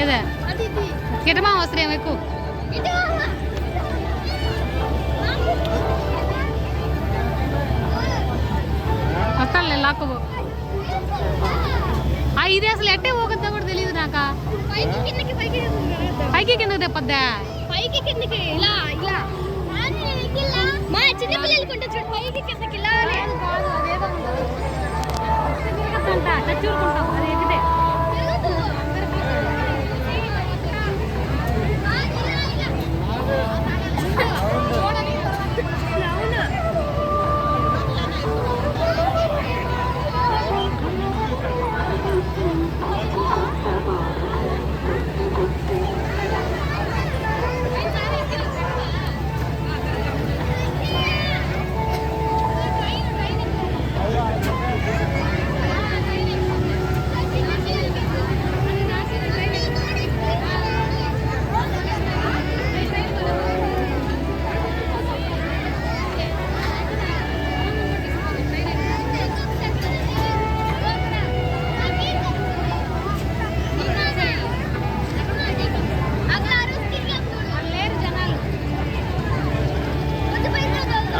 లేదా కిటమా అవసరం ఎక్కువ వస్తానులే లాక్కబో ఇది అసలు ఎట్టే పోగొద్దా కూడా తెలియదు నాకా పైకి కిందకి తెప్పద్దా పైకి కిందకి ఇలా ఇలా మా చిన్న పిల్లలకి ఉంటుంది చూడు పైకి కిందకి ఇలా చచ్చూరుకుంటాం అది ఎక్కితే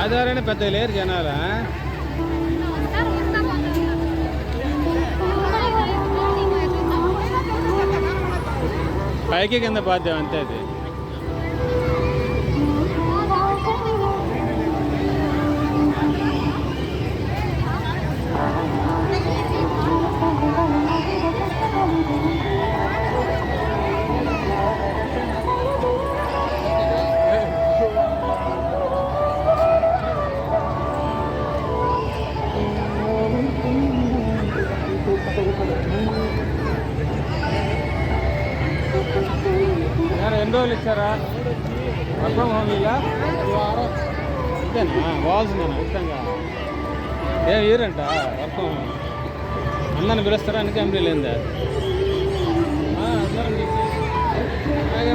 ఆధారణ పెద్ద లేరు జనాలా పైకి కింద బాధ్యం అంతే అది ఎన్ని రోజులు ఇచ్చారా వర్క్ ఫ్రమ్ హోమ్ ఇలా ఇదేనా పోవాల్సిందేనా ఇష్టంగా ఏం ఇయరంట వర్క్ ఫ్రమ్ హోమ్ అందరిని పిలుస్తారా అన్ని కంపెనీలు ఏందా అందరం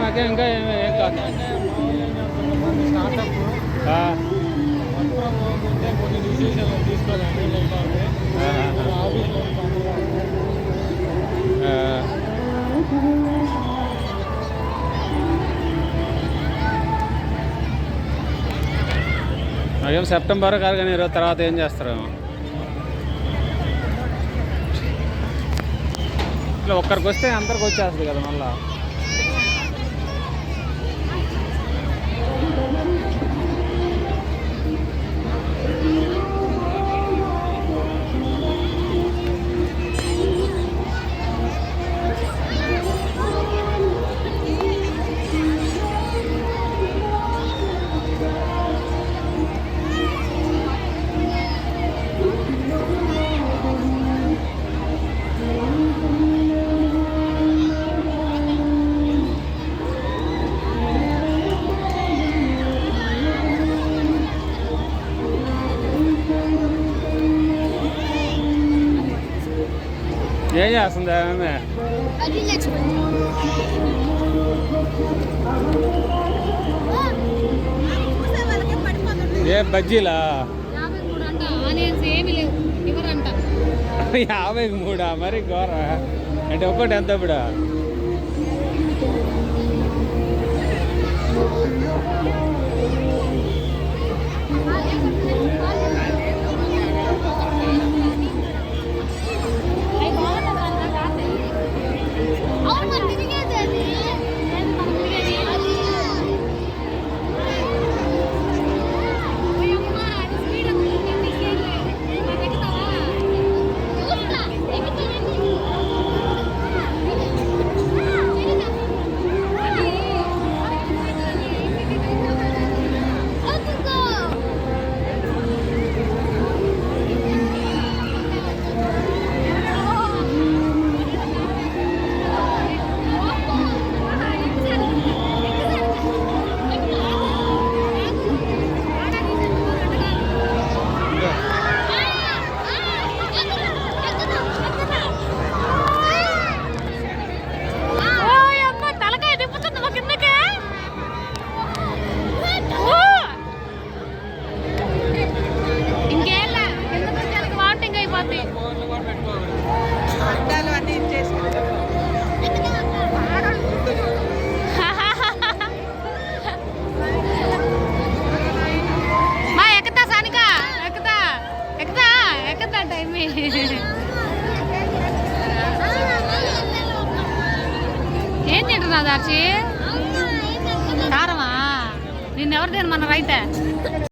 నాకే ఇంకా ఏం కాదు స్టార్టప్ వర్క్ ఫ్రమ్ హోమ్ ఉంటే కొన్ని డిసిషన్లు తీసుకోవాలి నాకేం సెప్టెంబర్ కాదు కానీ ఈరోజు తర్వాత ఏం చేస్తారు ఇట్లా ఒక్కరికి వస్తే అందరికి వచ్చేస్తుంది కదా మళ్ళా ఏం చేస్తుంది ఆమె ఏ బజ్జీలా 53 మరి ఘోర అంటే ఒక్కటి ఎంత ఇప్పుడు తింటుందా టైం ఏం తింటున్నా దాచి కారమా నిన్నెవరు తినమన్నారు అయితే